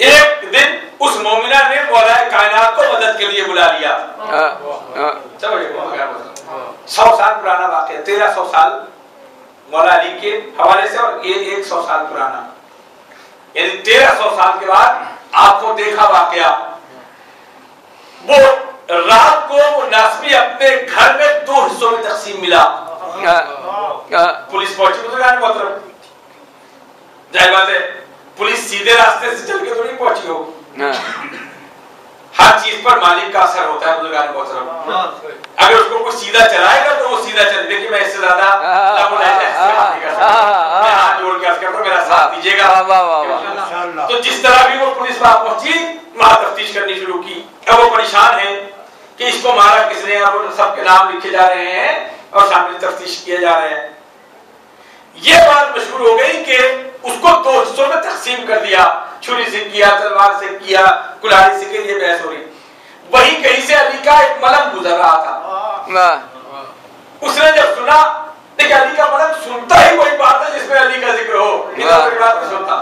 ایک دن اس مومنہ نے مولا کائنات کو مدد کے لیے بلا لیا. 100 سال پرانا واقعہ, 1300 سال مولا علی کے حوالے سے, اور یہ 100 سال پرانا, یعنی 1300 سال کے بعد آپ کو دیکھا واقعہ. وہ رات کو وہ ناسبی اپنے گھر میں 2 حصوں میں تقسیم ملا. پولیس پہنچی بزرگان محترم, ظاہر بات ہے پولیس سیدھے راستے سے چل کے تو نہیں پہنچی ہو. ہر چیز پر مالک کا اثر ہوتا ہے بزرگان محترم. اگر اس کو کوئی سیدھا چلائے گا تو وہ سیدھا چلے. دیکھیں میں اس سے زیادہ میں ہاتھ جوڑ کے عرض کرتا ہوں, میرا ساتھ دیجیے گا. تو جس طرح بھی وہ پولیس وہاں پہنچی, وہاں تفتیش کرنی شروع کی. اب وہ پریشان ہیں کہ اس کو مارا کس نے, اور سب کے نام لکھے جا رہے ہیں اور سامنے تفتیش کیے جا رہے ہیں. یہ بات مشہور ہو گئی کہ اس کو 2 حصوں میں تقسیم کر دیا. چھری سے کیا, تلوار سے کیا, کلاڑی سے, یہ بحث ہو رہی. وہی کہیں سے علی کا ایک ملک گزر رہا تھا. اس نے جب سنا, دیکھیں علی کا ملک سنتا ہی کوئی بات ہے جس میں علی کا ذکر ہو, ادھر بات نہیں سنتا.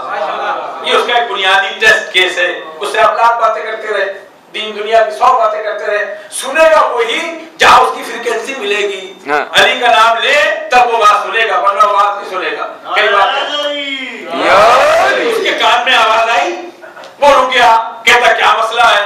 یہ اس کا ایک بنیادی ٹیسٹ کیس ہے. اس سے آپ لاکھ باتیں کرتے رہے, دین دنیا کی 100 باتیں کرتے رہے, سنے گا وہی جہاں اس کی فریکوینسی ملے گی. علی کا نام لے تب وہ بات سنے گا, ورنہ وہ بات نہیں سنے گا. کئی باتیں اس کے کان میں آواز آئی, وہ رک گیا, کہتا کیا مسئلہ ہے.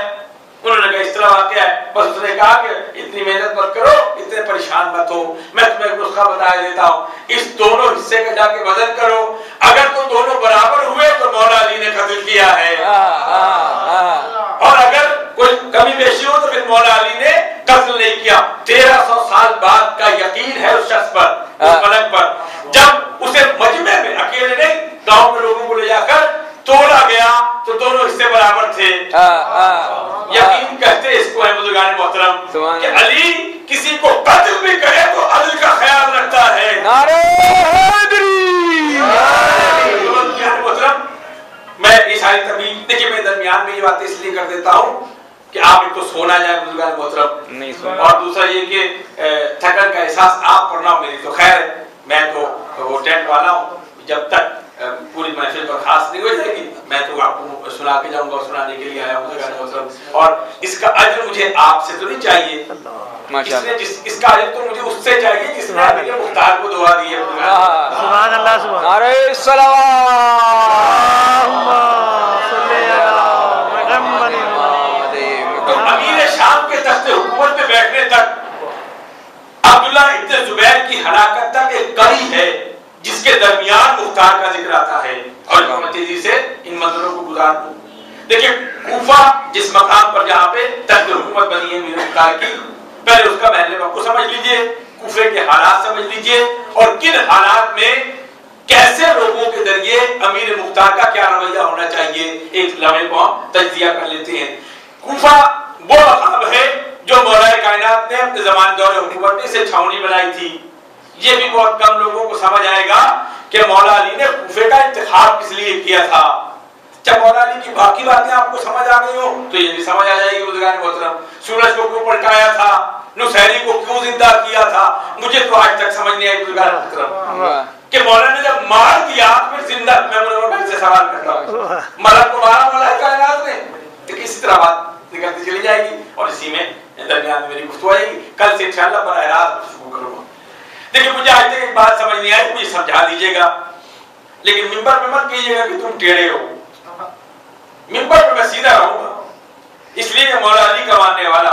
انہوں نے کہا اس طرح واقعہ ہے. بس اس نے کہا کہ اتنی محنت مت کرو, اتنے پریشان مت ہو, میں تمہیں ایک نسخہ بتا دیتا ہوں. اس دونوں حصے کا جا کے وزن کرو, اگر تو دونوں برابر ہوئے تو مولا علی نے قتل کیا ہے, اور اگر کوئی کمی بیشی ہو تو پھر مولا علی نے قتل نہیں کیا. 1300 سال بعد کا یقین ہے اس شخص پر, اس ملک پر. جب اسے مجمع میں اکیلے نہیں, گاؤں میں لوگوں کو لے جا کر تولا گیا تو دونوں حصے برابر تھے. یقین کہتے اس کو ہے بزرگان محترم کہ علی کسی کو قتل بھی کرے تو عدل کا خیال رکھتا ہے. نعرہ حیدری. محترم میں یہ ساری تبلیغ, دیکھیں میں درمیان میں یہ باتیں اس لیے کر دیتا ہوں کہ آپ ایک تو سونا جائے بزرگان محترم, اور دوسرا یہ کہ تھکن کا احساس آپ پر نہ ہو. میری تو خیر ہے, میں تو وہ ٹینٹ والا ہوں, جب تک پوری محفل پر خاص نہیں ہو جائے گی میں تو آپ کو سنا کے جاؤں گا, سنانے کے لیے آیا ہوں. اور اس کا اجر مجھے آپ سے تو نہیں چاہیے, اس کا اجر تو مجھے اس سے چاہیے جس نے امیر مختار کو دعا دی ہے. سبحان اللہ, سبحان اللہ. نعرہ امیر شام کے تخت حکومت میں بیٹھنے تک عبداللہ ابن زبیر کی ہلاکت تک ایک کڑی ہے جس کے درمیان مختار کا ذکر آتا ہے. اور تیزی سے ان منظروں کو گزار دوں. دیکھیں کوفہ جس مقام پر جہاں پہ تخت حکومت بنی ہے امیر مختار کی, پہلے اس کا محل وقت کو سمجھ لیجئے, کوفے کے حالات سمجھ لیجئے, اور کن حالات میں کیسے لوگوں کے ذریعے امیر مختار کا کیا رویہ ہونا چاہیے, ایک لمحے کو ہم تجزیہ کر لیتے ہیں. کوفہ وہ مقام ہے جو مولا کائنات نے اپنے زمان دور حکومت میں سے چھاؤنی بنائی تھی. یہ بھی بہت کم لوگوں کو سمجھ آئے گا کہ مولا علی نے کوفے کا انتخاب کس لیے کیا تھا. جب مولا علی کی باقی باتیں آپ کو سمجھ آ گئی ہو تو یہ بھی سمجھ آ جائے گی بزرگان محترم. سورج کو کیوں پلٹایا تھا, نصیری کو کیوں زندہ کیا تھا, مجھے تو آج تک سمجھ نہیں آئی بزرگان محترم کہ مولا نے جب مار دیا پھر زندہ. میں سے سوال کرتا ہوں, ملک کو مارا مولا کائنات نے, تو کس طرح بات نکلتی چلی جائے گی, اور اسی میں درمیان میں میری گفتگو آئے گی. کل سے انشاءاللہ براہ راست گفتگو کروں گا. دیکھیں مجھے آج تک ایک بات سمجھ نہیں آئی, مجھے سمجھا دیجیے گا, لیکن ممبر پہ مت کیجیے گا کہ تم ٹیڑھے ہو. ممبر پہ میں سیدھا رہوں گا, اس لیے کہ مولا علی کا ماننے والا,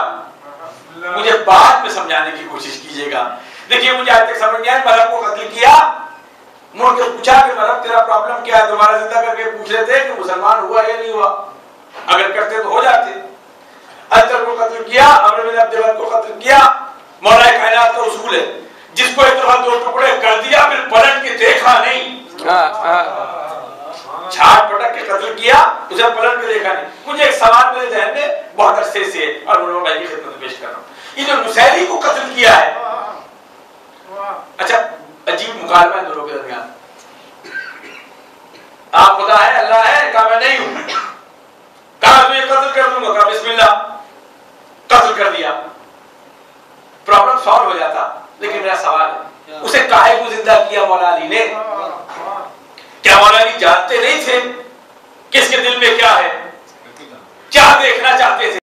مجھے بعد میں سمجھانے کی کوشش کیجیے گا. دیکھیے مجھے آج تک سمجھ نہیں آئی, ملک کو قتل کیا, مڑ کے پوچھا کہ ملک تیرا پرابلم کیا ہے, دوبارہ زندہ کر کے پوچھ رہے تھے کہ مسلمان ہوا یا نہیں ہوا, اگر کرتے تو ہو جاتے. اطہر کو قتل کیا, عمرو بن عبد الود کو قتل کیا. مولا کائنات کا اصول ہے جس کو ایک طرح 2 ٹکڑے کر دیا پھر پلٹ کے دیکھا نہیں, چھاٹ پٹک کے قتل کیا, اسے پلٹ کے دیکھا نہیں. مجھے ایک سوال میرے ذہن میں بہت عرصے سے, اور انہوں نے کی خدمت پیش کر رہا ہوں, یہ جو نصیری کو قتل کیا ہے, اچھا عجیب مکالمہ ہے دونوں کے درمیان. آپ خدا ہے, اللہ ہے, کہا میں نہیں ہوں, کہا تو یہ قتل کر دوں گا, کہا بسم اللہ, قتل کر دیا, پرابلم سالو ہو جاتا. لیکن میرا سوال ہے, اسے کاہے کو زندہ کیا مولا علی نے؟ کیا مولا علی جانتے نہیں تھے کہ اس کے دل میں کیا ہے؟ کیا دیکھنا چاہتے تھے؟